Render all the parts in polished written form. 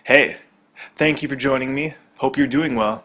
Hey, thank you for joining me. Hope you're doing well.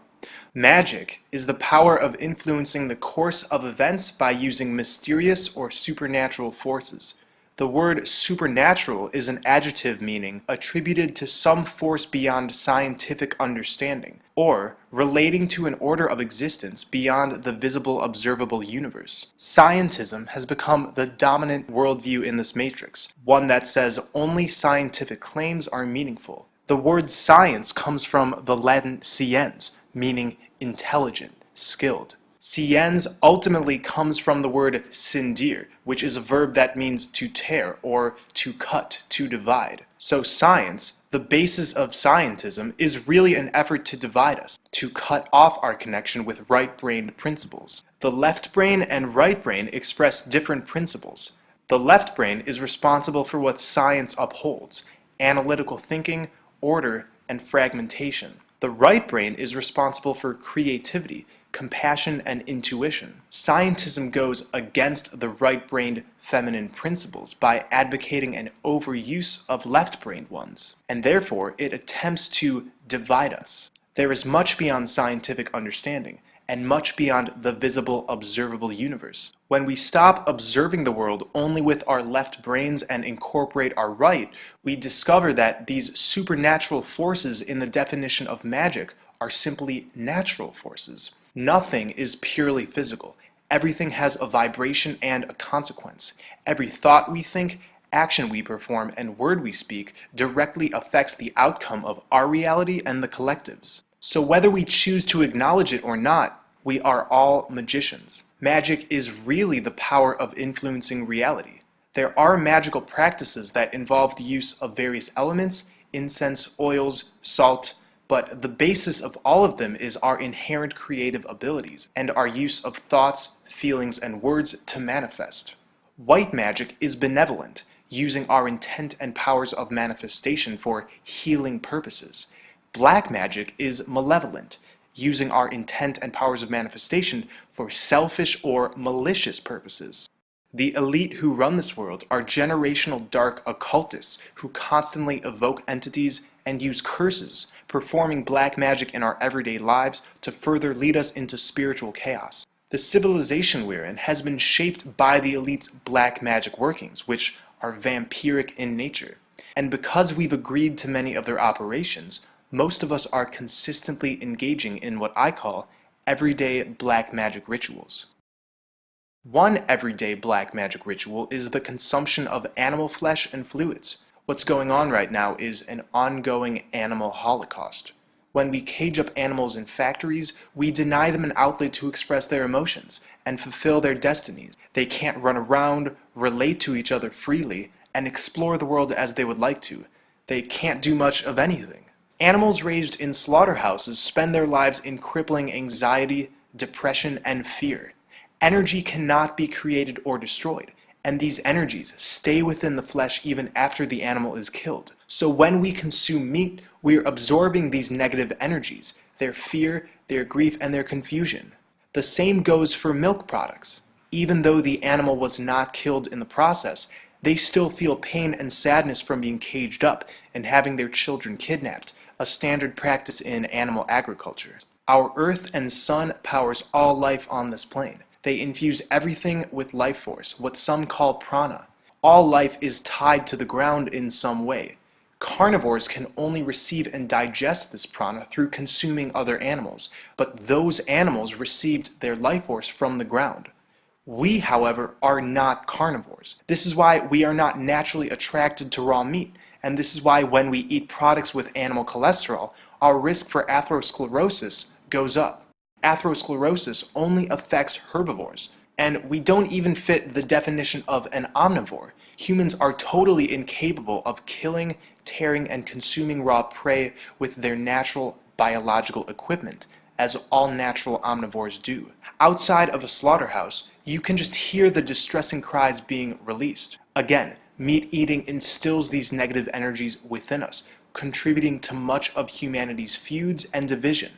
Magic is the power of influencing the course of events by using mysterious or supernatural forces. The word supernatural is an adjective meaning attributed to some force beyond scientific understanding, or relating to an order of existence beyond the visible observable universe. Scientism has become the dominant worldview in this matrix, one that says only scientific claims are meaningful. The word science comes from the Latin sciens, meaning intelligent, skilled. Sciens ultimately comes from the word scindere, which is a verb that means to tear or to cut, to divide. So science, the basis of scientism, is really an effort to divide us, to cut off our connection with right-brained principles. The left brain and right brain express different principles. The left brain is responsible for what science upholds: analytical thinking, order, and fragmentation. The right brain is responsible for creativity, compassion, and intuition. Scientism goes against the right-brained feminine principles by advocating an overuse of left-brained ones, and therefore it attempts to divide us. There is much beyond scientific understanding, and much beyond the visible, observable universe. When we stop observing the world only with our left brains and incorporate our right, we discover that these supernatural forces in the definition of magic are simply natural forces. Nothing is purely physical. Everything has a vibration and a consequence. Every thought we think, action we perform, and word we speak directly affects the outcome of our reality and the collective's. So whether we choose to acknowledge it or not, we are all magicians. Magic is really the power of influencing reality. There are magical practices that involve the use of various elements, incense, oils, salt, but the basis of all of them is our inherent creative abilities and our use of thoughts, feelings, and words to manifest. White magic is benevolent, using our intent and powers of manifestation for healing purposes. Black magic is malevolent, using our intent and powers of manifestation for selfish or malicious purposes. The elite who run this world are generational dark occultists who constantly evoke entities and use curses, performing black magic in our everyday lives to further lead us into spiritual chaos. The civilization we're in has been shaped by the elite's black magic workings, which are vampiric in nature. And because we've agreed to many of their operations, most of us are consistently engaging in what I call everyday black magic rituals. One everyday black magic ritual is the consumption of animal flesh and fluids. What's going on right now is an ongoing animal holocaust. When we cage up animals in factories, we deny them an outlet to express their emotions and fulfill their destinies. They can't run around, relate to each other freely, and explore the world as they would like to. They can't do much of anything. Animals raised in slaughterhouses spend their lives in crippling anxiety, depression, and fear. Energy cannot be created or destroyed, and these energies stay within the flesh even after the animal is killed. So when we consume meat, we are absorbing these negative energies, their fear, their grief, and their confusion. The same goes for milk products. Even though the animal was not killed in the process, they still feel pain and sadness from being caged up and having their children kidnapped, a standard practice in animal agriculture. Our earth and sun powers all life on this plane. They infuse everything with life force, what some call prana. All life is tied to the ground in some way. Carnivores can only receive and digest this prana through consuming other animals, but those animals received their life force from the ground. We, however, are not carnivores. This is why we are not naturally attracted to raw meat, and this is why when we eat products with animal cholesterol, our risk for atherosclerosis goes up. Atherosclerosis only affects herbivores, and we don't even fit the definition of an omnivore. Humans are totally incapable of killing, tearing, and consuming raw prey with their natural biological equipment, as all natural omnivores do. Outside of a slaughterhouse, you can just hear the distressing cries being released. Again, meat eating instills these negative energies within us, contributing to much of humanity's feuds and division.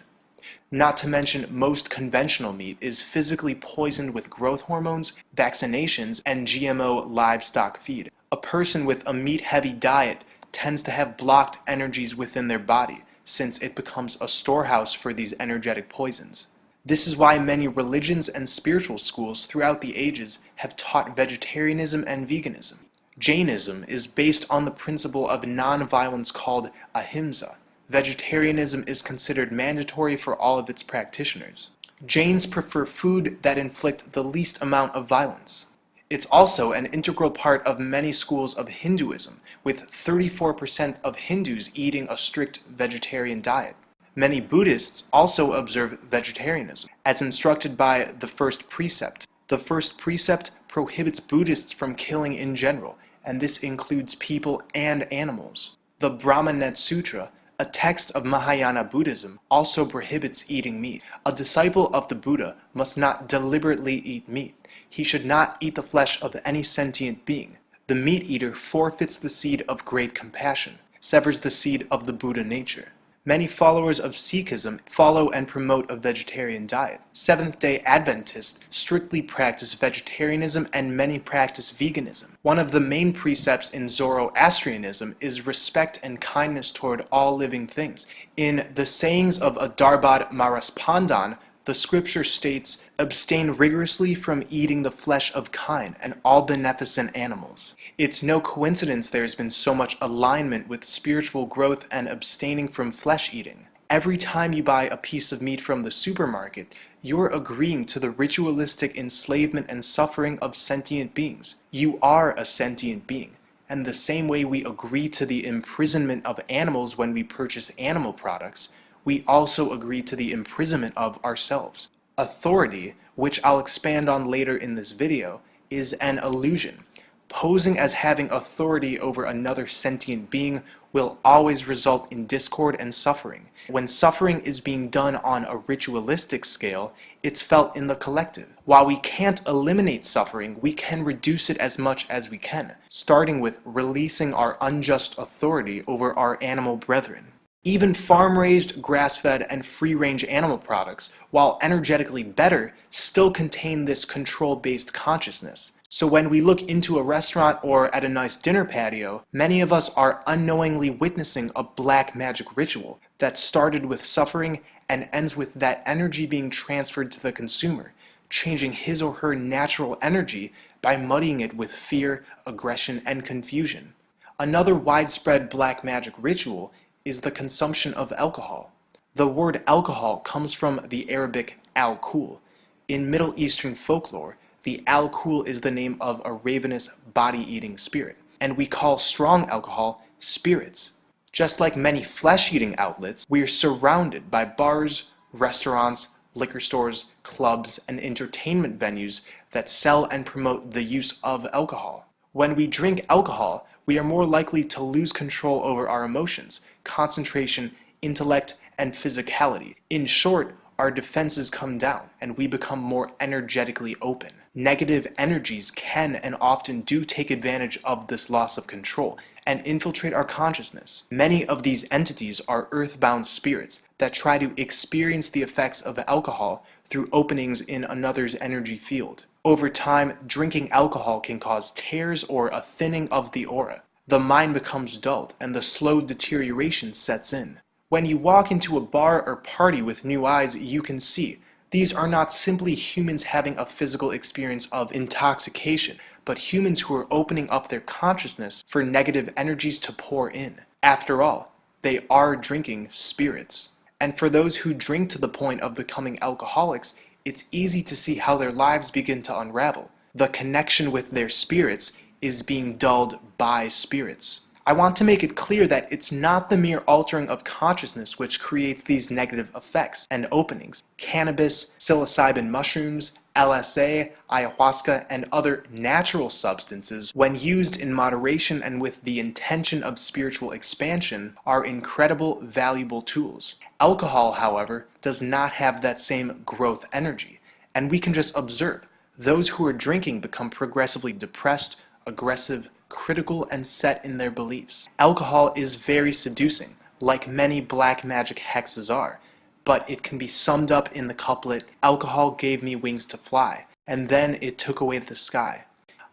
Not to mention, most conventional meat is physically poisoned with growth hormones, vaccinations, and GMO livestock feed. A person with a meat-heavy diet tends to have blocked energies within their body, since it becomes a storehouse for these energetic poisons. This is why many religions and spiritual schools throughout the ages have taught vegetarianism and veganism. Jainism is based on the principle of non-violence called ahimsa. Vegetarianism is considered mandatory for all of its practitioners. Jains prefer food that inflict the least amount of violence. It's also an integral part of many schools of Hinduism, with 34% of Hindus eating a strict vegetarian diet. Many Buddhists also observe vegetarianism, as instructed by the first precept. The first precept prohibits Buddhists from killing in general, and this includes people and animals. The Brahmanet Sutra, a text of Mahayana Buddhism, also prohibits eating meat. A disciple of the Buddha must not deliberately eat meat. He should not eat the flesh of any sentient being. The meat eater forfeits the seed of great compassion, severs the seed of the Buddha nature. Many followers of Sikhism follow and promote a vegetarian diet. Seventh-day Adventists strictly practice vegetarianism and many practice veganism. One of the main precepts in Zoroastrianism is respect and kindness toward all living things. In the sayings of Adarbad Maraspandan, the scripture states, "Abstain rigorously from eating the flesh of kine and all beneficent animals." It's no coincidence there has been so much alignment with spiritual growth and abstaining from flesh eating. Every time you buy a piece of meat from the supermarket, you're agreeing to the ritualistic enslavement and suffering of sentient beings. You are a sentient being. And the same way we agree to the imprisonment of animals when we purchase animal products, we also agree to the imprisonment of ourselves. Authority, which I'll expand on later in this video, is an illusion. Posing as having authority over another sentient being will always result in discord and suffering. When suffering is being done on a ritualistic scale, it's felt in the collective. While we can't eliminate suffering, we can reduce it as much as we can, starting with releasing our unjust authority over our animal brethren. Even farm-raised, grass-fed, and free-range animal products, while energetically better, still contain this control-based consciousness. So when we look into a restaurant or at a nice dinner patio, many of us are unknowingly witnessing a black magic ritual that started with suffering and ends with that energy being transferred to the consumer, changing his or her natural energy by muddying it with fear, aggression, and confusion. Another widespread black magic ritual is the consumption of alcohol. The word alcohol comes from the Arabic al-Kul. In Middle Eastern folklore, the al-Kul is the name of a ravenous, body-eating spirit, and we call strong alcohol spirits. Just like many flesh-eating outlets, we are surrounded by bars, restaurants, liquor stores, clubs, and entertainment venues that sell and promote the use of alcohol. When we drink alcohol, we are more likely to lose control over our emotions, concentration, intellect, and physicality. In short, our defenses come down and we become more energetically open. Negative energies can and often do take advantage of this loss of control and infiltrate our consciousness. Many of these entities are earthbound spirits that try to experience the effects of alcohol through openings in another's energy field. Over time, drinking alcohol can cause tears or a thinning of the aura. The mind becomes dulled and the slow deterioration sets in. When you walk into a bar or party with new eyes, you can see these are not simply humans having a physical experience of intoxication, but humans who are opening up their consciousness for negative energies to pour in. After all, they are drinking spirits. And for those who drink to the point of becoming alcoholics, it's easy to see how their lives begin to unravel. The connection with their spirits is being dulled by spirits. I want to make it clear that it's not the mere altering of consciousness which creates these negative effects and openings. Cannabis, psilocybin mushrooms, LSA, ayahuasca, and other natural substances, when used in moderation and with the intention of spiritual expansion, are incredible, valuable tools. Alcohol, however, does not have that same growth energy, and we can just observe. Those who are drinking become progressively depressed, aggressive, critical, and set in their beliefs. Alcohol is very seducing, like many black magic hexes are, but it can be summed up in the couplet, "Alcohol gave me wings to fly, and then it took away the sky."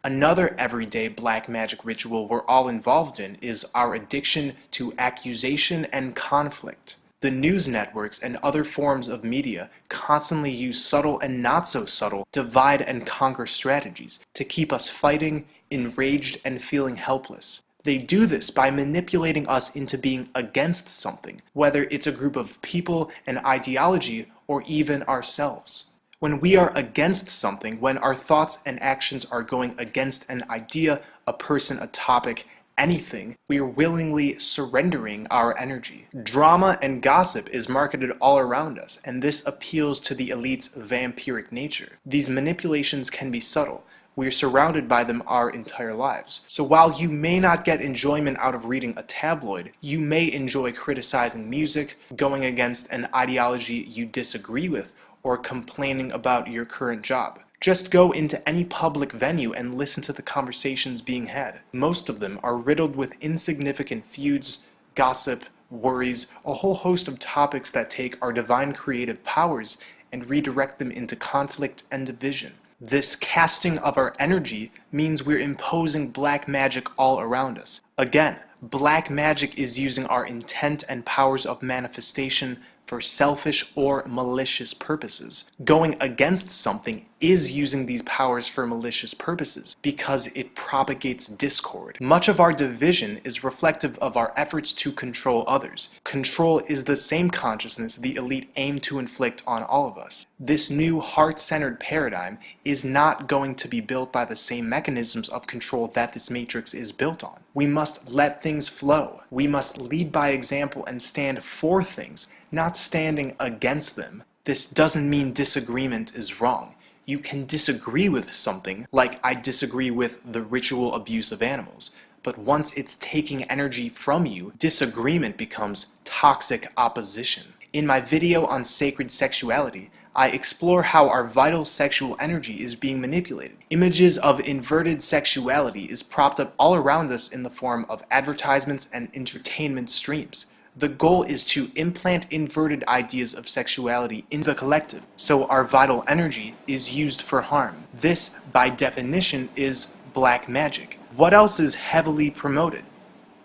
Another everyday black magic ritual we're all involved in is our addiction to accusation and conflict. The news networks and other forms of media constantly use subtle and not so subtle divide and conquer strategies to keep us fighting, enraged, and feeling helpless. They do this by manipulating us into being against something, whether it's a group of people, an ideology, or even ourselves. When we are against something, when our thoughts and actions are going against an idea, a person, a topic, anything, we are willingly surrendering our energy. Drama and gossip is marketed all around us, and this appeals to the elite's vampiric nature. These manipulations can be subtle. We are surrounded by them our entire lives. So while you may not get enjoyment out of reading a tabloid, you may enjoy criticizing music, going against an ideology you disagree with, or complaining about your current job. Just go into any public venue and listen to the conversations being had. Most of them are riddled with insignificant feuds, gossip, worries, a whole host of topics that take our divine creative powers and redirect them into conflict and division. This casting of our energy means we're imposing black magic all around us. Again, black magic is using our intent and powers of manifestation for selfish or malicious purposes. Going against something is using these powers for malicious purposes because it propagates discord. Much of our division is reflective of our efforts to control others. Control is the same consciousness the elite aim to inflict on all of us. This new heart-centered paradigm is not going to be built by the same mechanisms of control that this matrix is built on. We must let things flow. We must lead by example and stand for things, not standing against them. This doesn't mean disagreement is wrong. You can disagree with something, like I disagree with the ritual abuse of animals, but once it's taking energy from you, disagreement becomes toxic opposition. In my video on sacred sexuality, I explore how our vital sexual energy is being manipulated. Images of inverted sexuality is propped up all around us in the form of advertisements and entertainment streams. The goal is to implant inverted ideas of sexuality in the collective, so our vital energy is used for harm. This, by definition, is black magic. What else is heavily promoted?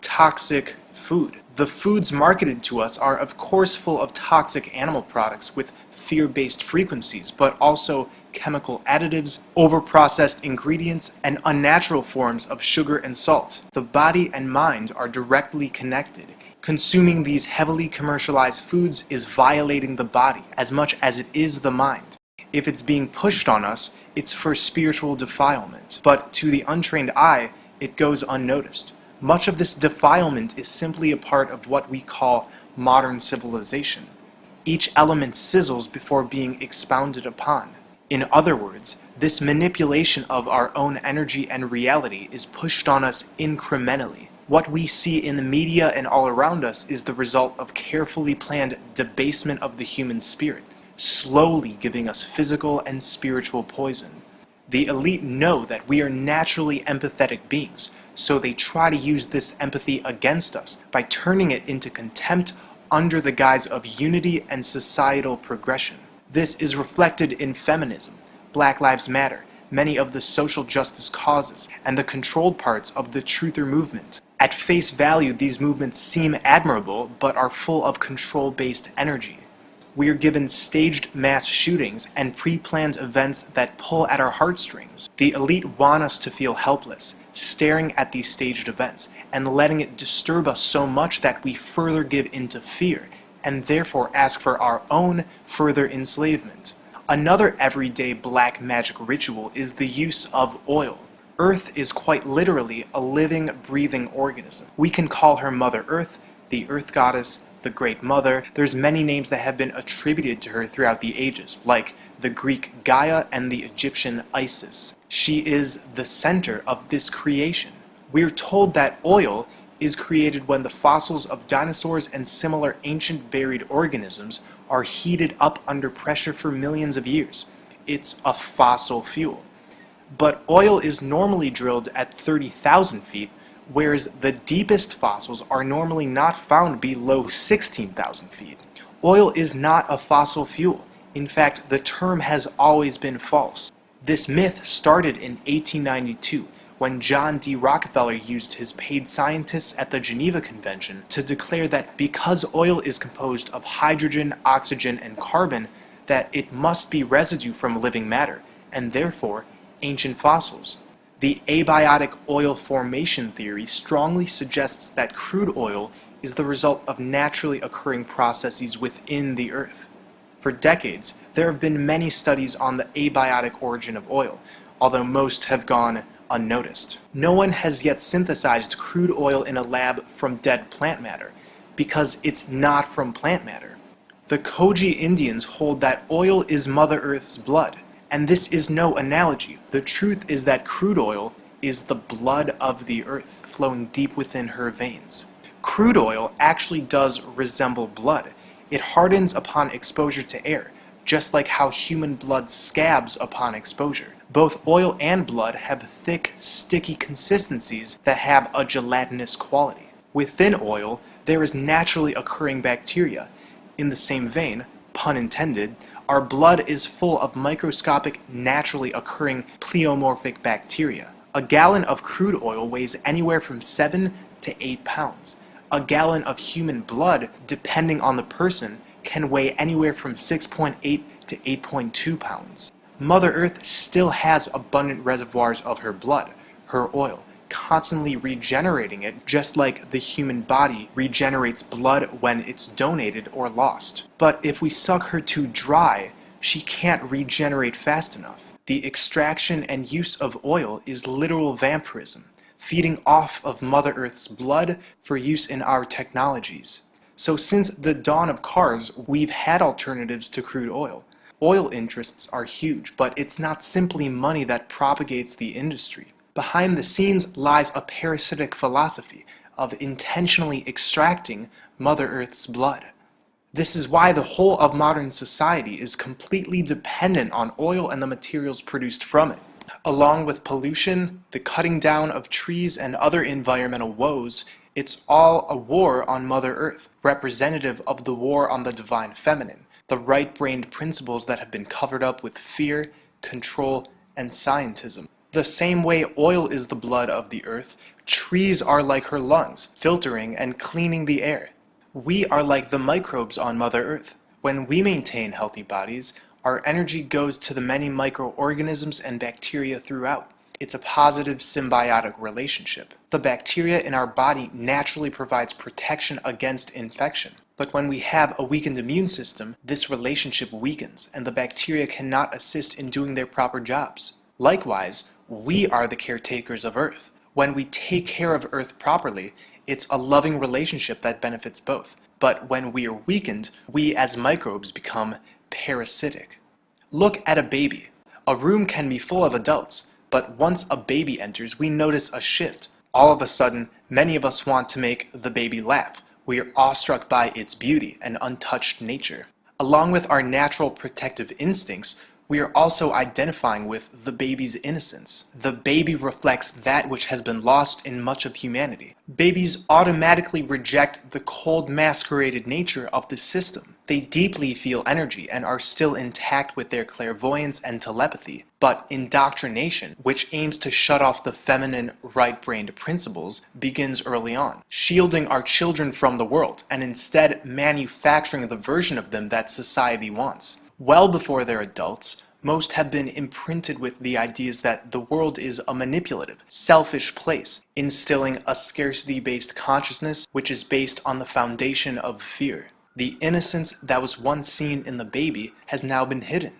Toxic food. The foods marketed to us are of course full of toxic animal products with fear-based frequencies, but also chemical additives, over-processed ingredients, and unnatural forms of sugar and salt. The body and mind are directly connected. Consuming these heavily commercialized foods is violating the body as much as it is the mind. If it's being pushed on us, it's for spiritual defilement. But to the untrained eye, it goes unnoticed. Much of this defilement is simply a part of what we call modern civilization. Each element sizzles before being expounded upon. In other words, this manipulation of our own energy and reality is pushed on us incrementally. What we see in the media and all around us is the result of carefully planned debasement of the human spirit, slowly giving us physical and spiritual poison. The elite know that we are naturally empathetic beings, so they try to use this empathy against us by turning it into contempt under the guise of unity and societal progression. This is reflected in feminism, Black Lives Matter, many of the social justice causes, and the controlled parts of the truther movement. At face value, these movements seem admirable, but are full of control-based energy. We are given staged mass shootings and pre-planned events that pull at our heartstrings. The elite want us to feel helpless, staring at these staged events, and letting it disturb us so much that we further give into fear, and therefore ask for our own further enslavement. Another everyday black magic ritual is the use of oil. Earth is quite literally a living, breathing organism. We can call her Mother Earth, the Earth Goddess, the Great Mother. There's many names that have been attributed to her throughout the ages, like the Greek Gaia and the Egyptian Isis. She is the center of this creation. We're told that oil is created when the fossils of dinosaurs and similar ancient buried organisms are heated up under pressure for millions of years. It's a fossil fuel. But oil is normally drilled at 30,000 feet, whereas the deepest fossils are normally not found below 16,000 feet. Oil is not a fossil fuel. In fact, the term has always been false. This myth started in 1892 when John D. Rockefeller used his paid scientists at the Geneva Convention to declare that because oil is composed of hydrogen, oxygen, and carbon, that it must be residue from living matter, and therefore ancient fossils. The abiotic oil formation theory strongly suggests that crude oil is the result of naturally occurring processes within the earth. For decades, there have been many studies on the abiotic origin of oil, although most have gone unnoticed. No one has yet synthesized crude oil in a lab from dead plant matter, because it's not from plant matter. The Koji Indians hold that oil is Mother Earth's blood, and this is no analogy. The truth is that crude oil is the blood of the earth, flowing deep within her veins. Crude oil actually does resemble blood. It hardens upon exposure to air, just like how human blood scabs upon exposure. Both oil and blood have thick, sticky consistencies that have a gelatinous quality. Within oil, there is naturally occurring bacteria. In the same vein, pun intended, our blood is full of microscopic, naturally occurring pleomorphic bacteria. A gallon of crude oil weighs anywhere from 7 to 8 pounds. A gallon of human blood, depending on the person, can weigh anywhere from 6.8 to 8.2 pounds. Mother Earth still has abundant reservoirs of her blood, her oil, constantly regenerating it, just like the human body regenerates blood when it's donated or lost. But if we suck her too dry, she can't regenerate fast enough. The extraction and use of oil is literal vampirism, feeding off of Mother Earth's blood for use in our technologies. So since the dawn of cars, we've had alternatives to crude oil. Oil interests are huge, but it's not simply money that propagates the industry. Behind the scenes lies a parasitic philosophy of intentionally extracting Mother Earth's blood. This is why the whole of modern society is completely dependent on oil and the materials produced from it. Along with pollution, the cutting down of trees, and other environmental woes, it's all a war on Mother Earth, representative of the war on the divine feminine, the right-brained principles that have been covered up with fear, control, and scientism. The same way oil is the blood of the earth, trees are like her lungs, filtering and cleaning the air. We are like the microbes on Mother Earth. When we maintain healthy bodies, our energy goes to the many microorganisms and bacteria throughout. It's a positive symbiotic relationship. The bacteria in our body naturally provides protection against infection. But when we have a weakened immune system, this relationship weakens, and the bacteria cannot assist in doing their proper jobs. Likewise, we are the caretakers of Earth. When we take care of Earth properly, it's a loving relationship that benefits both. But when we are weakened, we as microbes become parasitic. Look at a baby. A room can be full of adults, but once a baby enters, we notice a shift. All of a sudden, many of us want to make the baby laugh. We are awestruck by its beauty and untouched nature. Along with our natural protective instincts, we are also identifying with the baby's innocence. The baby reflects that which has been lost in much of humanity. Babies automatically reject the cold, masqueraded nature of the system. They deeply feel energy and are still intact with their clairvoyance and telepathy. But indoctrination, which aims to shut off the feminine, right-brained principles, begins early on, shielding our children from the world and instead manufacturing the version of them that society wants. Well before they're adults, most have been imprinted with the ideas that the world is a manipulative, selfish place, instilling a scarcity-based consciousness which is based on the foundation of fear. The innocence that was once seen in the baby has now been hidden.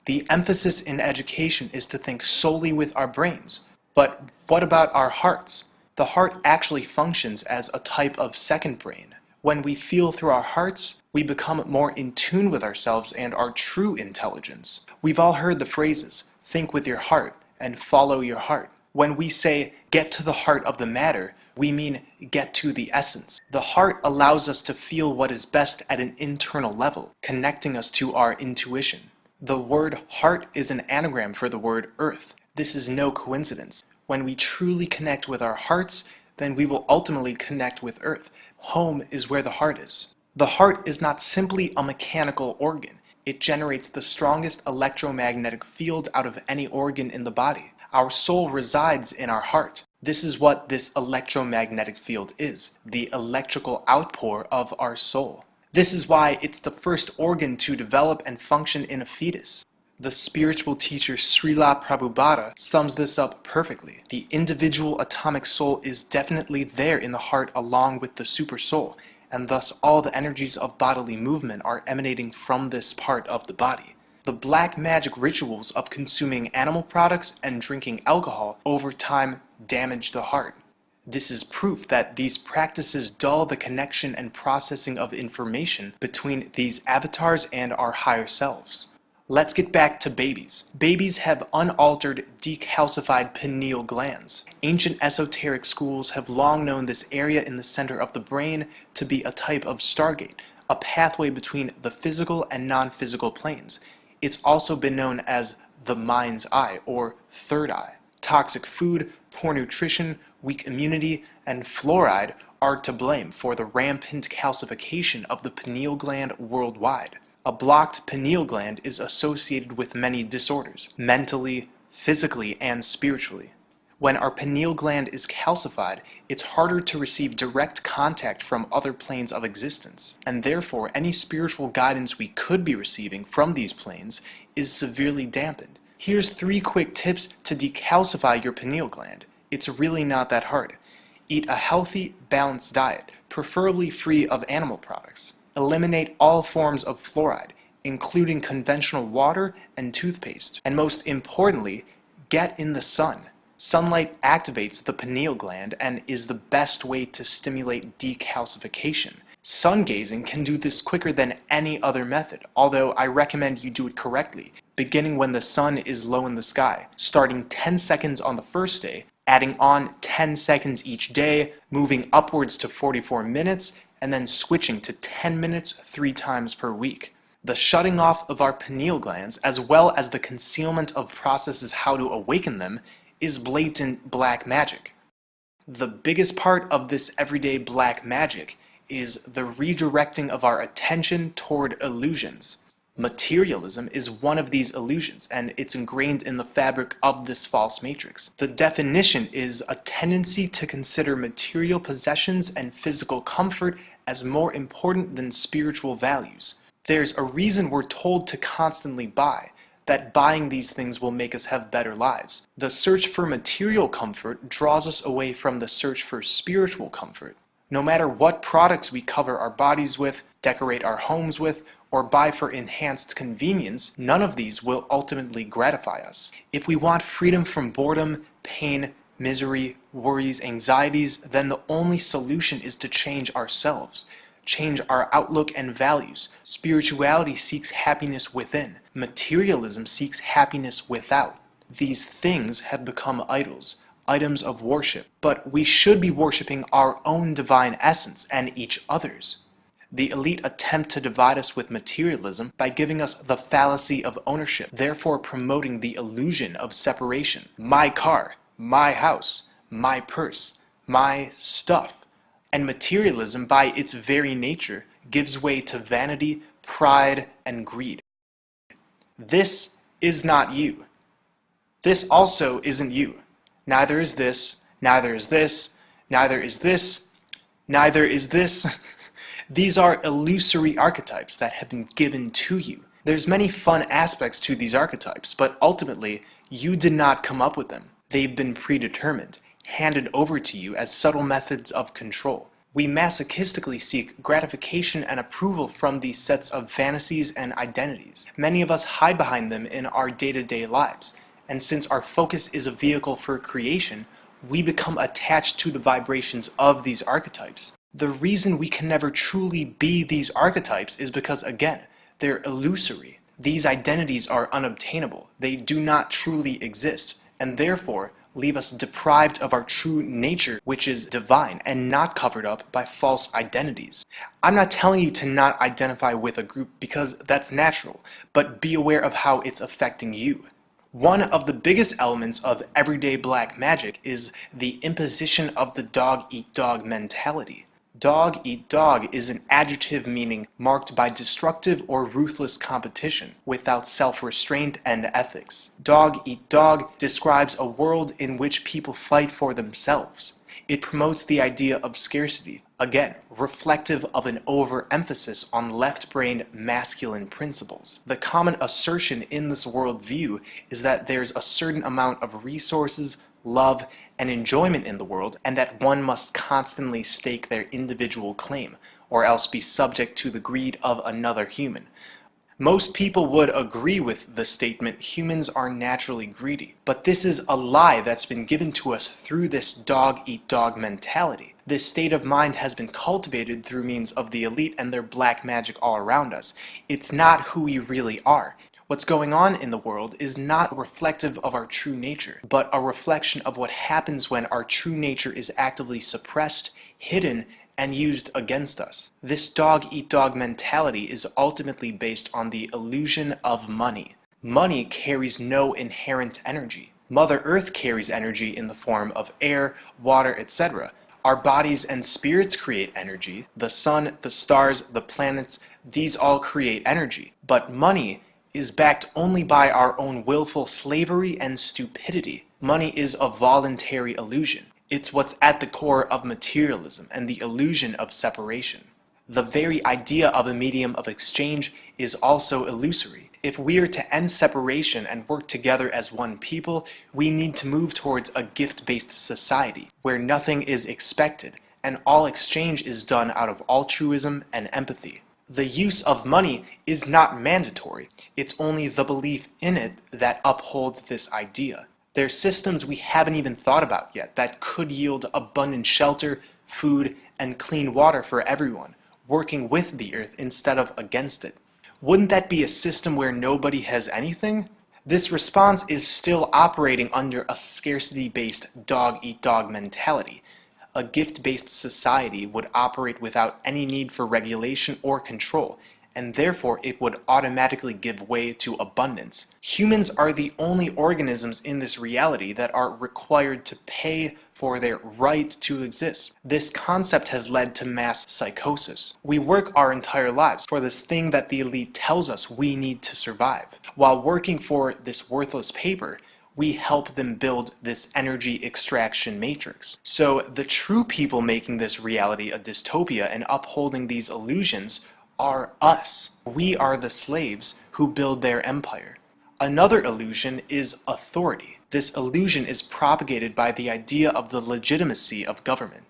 The emphasis in education is to think solely with our brains. But what about our hearts? The heart actually functions as a type of second brain. When we feel through our hearts, we become more in tune with ourselves and our true intelligence. We've all heard the phrases, think with your heart and follow your heart. When we say, get to the heart of the matter, we mean get to the essence. The heart allows us to feel what is best at an internal level, connecting us to our intuition. The word heart is an anagram for the word earth. This is no coincidence. When we truly connect with our hearts, then we will ultimately connect with earth. Home is where the heart is. The heart is not simply a mechanical organ. It generates the strongest electromagnetic field out of any organ in the body. Our soul resides in our heart. This is what this electromagnetic field is, the electrical outpour of our soul. This is why it's the first organ to develop and function in a fetus. The spiritual teacher Srila Prabhupada sums this up perfectly. The individual atomic soul is definitely there in the heart along with the super soul, and thus all the energies of bodily movement are emanating from this part of the body. The black magic rituals of consuming animal products and drinking alcohol over time damage the heart. This is proof that these practices dull the connection and processing of information between these avatars and our higher selves. Let's get back to babies. Babies have unaltered, decalcified pineal glands. Ancient esoteric schools have long known this area in the center of the brain to be a type of stargate, a pathway between the physical and non-physical planes. It's also been known as the mind's eye, or third eye. Toxic food, poor nutrition, weak immunity, and fluoride are to blame for the rampant calcification of the pineal gland worldwide. A blocked pineal gland is associated with many disorders, mentally, physically, and spiritually. When our pineal gland is calcified, it's harder to receive direct contact from other planes of existence, and therefore any spiritual guidance we could be receiving from these planes is severely dampened. Here's 3 quick tips to decalcify your pineal gland. It's really not that hard. Eat a healthy, balanced diet, preferably free of animal products. Eliminate all forms of fluoride, including conventional water and toothpaste. And most importantly, get in the sun. Sunlight activates the pineal gland and is the best way to stimulate decalcification. Sun gazing can do this quicker than any other method, although I recommend you do it correctly, beginning when the sun is low in the sky, starting 10 seconds on the first day, adding on 10 seconds each day, moving upwards to 44 minutes, and then switching to 10 minutes 3 times per week. The shutting off of our pineal glands, as well as the concealment of processes how to awaken them, is blatant black magic. The biggest part of this everyday black magic is the redirecting of our attention toward illusions. Materialism is one of these illusions, and it's ingrained in the fabric of this false matrix. The definition is a tendency to consider material possessions and physical comfort as more important than spiritual values. There's a reason we're told to constantly buy, that buying these things will make us have better lives. The search for material comfort draws us away from the search for spiritual comfort. No matter what products we cover our bodies with, decorate our homes with, or buy for enhanced convenience, none of these will ultimately gratify us. If we want freedom from boredom, pain, misery, worries, anxieties, then the only solution is to change ourselves. Change our outlook and values. Spirituality seeks happiness within. Materialism seeks happiness without. These things have become idols, items of worship, but we should be worshiping our own divine essence and each other's. The elite attempt to divide us with materialism by giving us the fallacy of ownership, therefore promoting the illusion of separation. My car, my house, my purse, my stuff. And materialism, by its very nature, gives way to vanity, pride, and greed. This is not you. This also isn't you. Neither is this, neither is this, neither is this, neither is this. These are illusory archetypes that have been given to you. There's many fun aspects to these archetypes, but ultimately, you did not come up with them. They've been predetermined, handed over to you as subtle methods of control. We masochistically seek gratification and approval from these sets of fantasies and identities. Many of us hide behind them in our day-to-day lives, and since our focus is a vehicle for creation, we become attached to the vibrations of these archetypes. The reason we can never truly be these archetypes is because, again, they're illusory. These identities are unobtainable. They do not truly exist, and therefore leave us deprived of our true nature, which is divine and not covered up by false identities. I'm not telling you to not identify with a group because that's natural, but be aware of how it's affecting you. One of the biggest elements of everyday black magic is the imposition of the dog-eat-dog mentality. Dog eat dog is an adjective meaning marked by destructive or ruthless competition without self-restraint and ethics. Dog eat dog describes a world in which people fight for themselves. It promotes the idea of scarcity, again, reflective of an overemphasis on left-brained masculine principles. The common assertion in this worldview is that there's a certain amount of resources, love, and enjoyment in the world, and that one must constantly stake their individual claim, or else be subject to the greed of another human. Most people would agree with the statement, humans are naturally greedy. But this is a lie that's been given to us through this dog-eat-dog mentality. This state of mind has been cultivated through means of the elite and their black magic all around us. It's not who we really are. What's going on in the world is not reflective of our true nature, but a reflection of what happens when our true nature is actively suppressed, hidden, and used against us. This dog-eat-dog mentality is ultimately based on the illusion of money. Money carries no inherent energy. Mother Earth carries energy in the form of air, water, etc. Our bodies and spirits create energy. The sun, the stars, the planets, these all create energy. But money is backed only by our own willful slavery and stupidity. Money is a voluntary illusion. It's what's at the core of materialism and the illusion of separation. The very idea of a medium of exchange is also illusory. If we are to end separation and work together as one people, we need to move towards a gift-based society, where nothing is expected, and all exchange is done out of altruism and empathy. The use of money is not mandatory. It's only the belief in it that upholds this idea. There's systems we haven't even thought about yet that could yield abundant shelter, food, and clean water for everyone, working with the earth instead of against it. Wouldn't that be a system where nobody has anything? This response is still operating under a scarcity-based dog-eat-dog mentality. A gift-based society would operate without any need for regulation or control, and therefore it would automatically give way to abundance. Humans are the only organisms in this reality that are required to pay for their right to exist. This concept has led to mass psychosis. We work our entire lives for this thing that the elite tells us we need to survive. While working for this worthless paper, we help them build this energy extraction matrix. So the true people making this reality a dystopia and upholding these illusions are us. We are the slaves who build their empire. Another illusion is authority. This illusion is propagated by the idea of the legitimacy of government.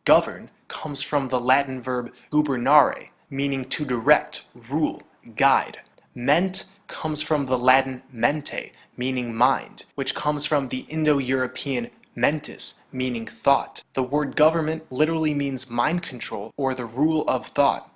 Govern comes from the Latin verb gubernare, meaning to direct, rule, guide. Ment comes from the Latin mente, meaning mind, which comes from the Indo-European mentis, meaning thought. The word government literally means mind control or the rule of thought.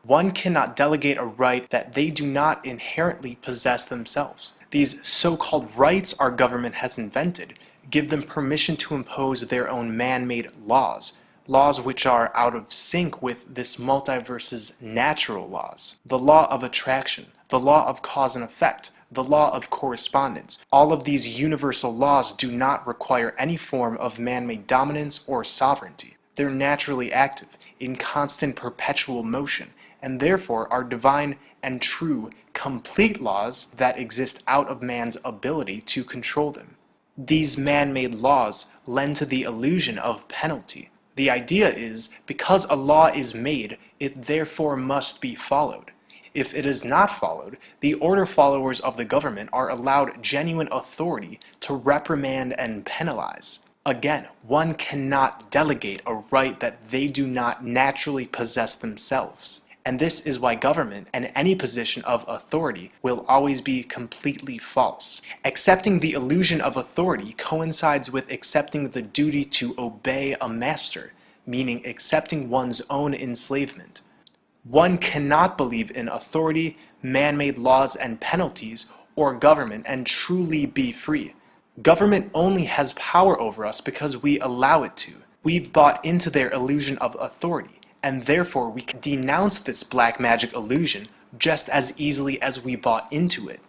One cannot delegate a right that they do not inherently possess themselves. These so-called rights our government has invented give them permission to impose their own man-made laws, laws which are out of sync with this multiverse's natural laws. The law of attraction, the law of cause and effect, the law of correspondence. All of these universal laws do not require any form of man-made dominance or sovereignty. They're naturally active, in constant perpetual motion, and therefore are divine and true, complete laws that exist out of man's ability to control them. These man-made laws lend to the illusion of penalty. The idea is, because a law is made, it therefore must be followed. If it is not followed, the order followers of the government are allowed genuine authority to reprimand and penalize. Again, one cannot delegate a right that they do not naturally possess themselves. And this is why government and any position of authority will always be completely false. Accepting the illusion of authority coincides with accepting the duty to obey a master, meaning accepting one's own enslavement. One cannot believe in authority, man-made laws and penalties, or government and truly be free. Government only has power over us because we allow it to. We've bought into their illusion of authority, and therefore we can denounce this black magic illusion just as easily as we bought into it.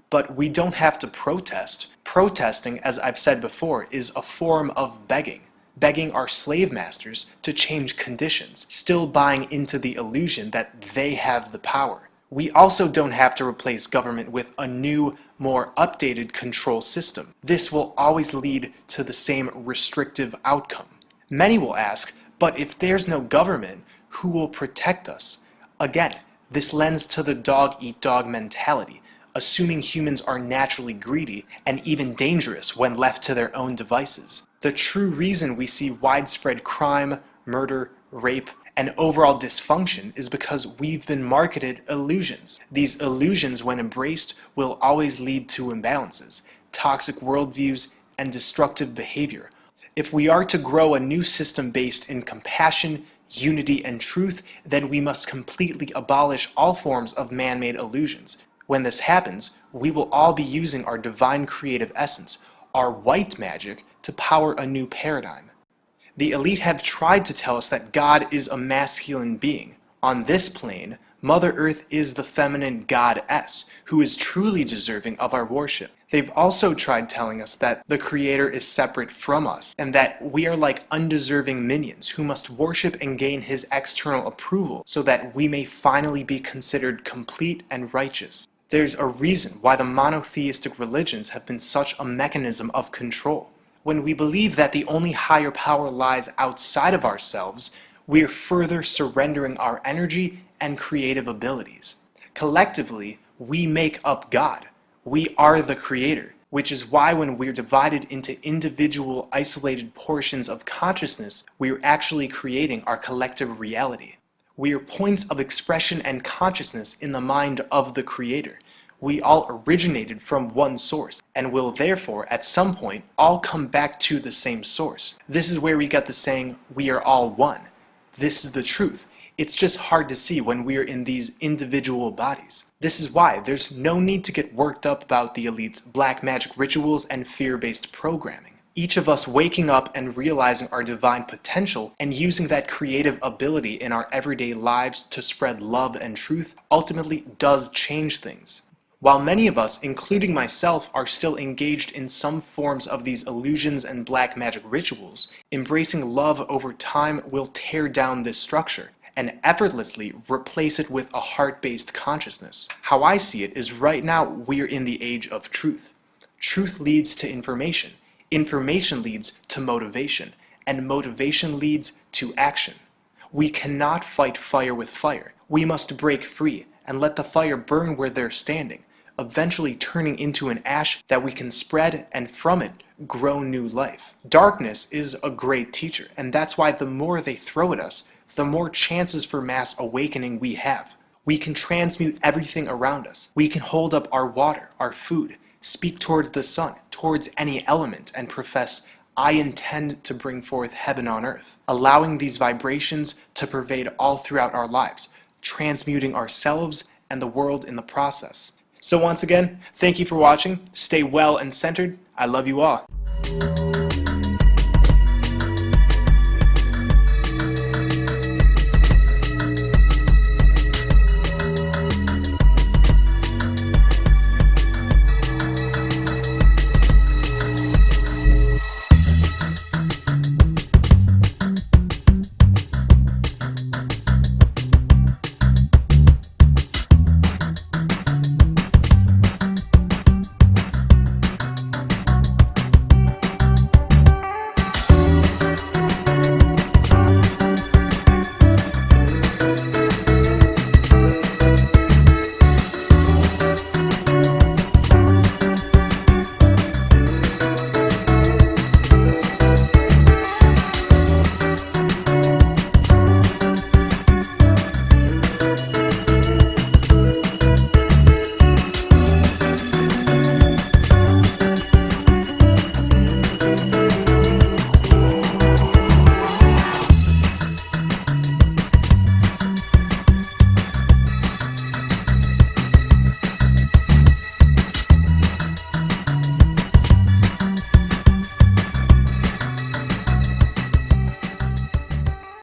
But we don't have to protest. Protesting, as I've said before, is a form of begging. begging our slave masters to change conditions, still buying into the illusion that they have the power. We also don't have to replace government with a new, more updated control system. This will always lead to the same restrictive outcome. Many will ask, but if there's no government, who will protect us? Again, this lends to the dog-eat-dog mentality, assuming humans are naturally greedy and even dangerous when left to their own devices. The true reason we see widespread crime, murder, rape, and overall dysfunction is because we've been marketed illusions. These illusions, when embraced, will always lead to imbalances, toxic worldviews, and destructive behavior. If we are to grow a new system based in compassion, unity, and truth, then we must completely abolish all forms of man-made illusions. When this happens, we will all be using our divine creative essence, our white magic, to power a new paradigm. The elite have tried to tell us that God is a masculine being. On this plane, Mother Earth is the feminine goddess, who is truly deserving of our worship. They've also tried telling us that the Creator is separate from us, and that we are like undeserving minions who must worship and gain His external approval so that we may finally be considered complete and righteous. There's a reason why the monotheistic religions have been such a mechanism of control. When we believe that the only higher power lies outside of ourselves, we are further surrendering our energy and creative abilities. Collectively, we make up God. We are the Creator, which is why when we're divided into individual isolated portions of consciousness, we're actually creating our collective reality. We are points of expression and consciousness in the mind of the Creator. We all originated from one source, and will therefore, at some point, all come back to the same source. This is where we get the saying, we are all one. This is the truth. It's just hard to see when we are in these individual bodies. This is why there's no need to get worked up about the elite's black magic rituals and fear-based programming. Each of us waking up and realizing our divine potential and using that creative ability in our everyday lives to spread love and truth ultimately does change things. While many of us, including myself, are still engaged in some forms of these illusions and black magic rituals, embracing love over time will tear down this structure and effortlessly replace it with a heart-based consciousness. How I see it is right now we're in the age of truth. Truth leads to information. Information leads to motivation, and motivation leads to action. We cannot fight fire with fire. We must break free and let the fire burn where they're standing, eventually turning into an ash that we can spread and from it grow new life. Darkness is a great teacher, and that's why the more they throw at us, the more chances for mass awakening we have. We can transmute everything around us. We can hold up our water, our food, speak towards the sun, towards any element, and profess, I intend to bring forth heaven on earth, allowing these vibrations to pervade all throughout our lives, transmuting ourselves and the world in the process. So once again, thank you for watching. Stay well and centered. I love you all.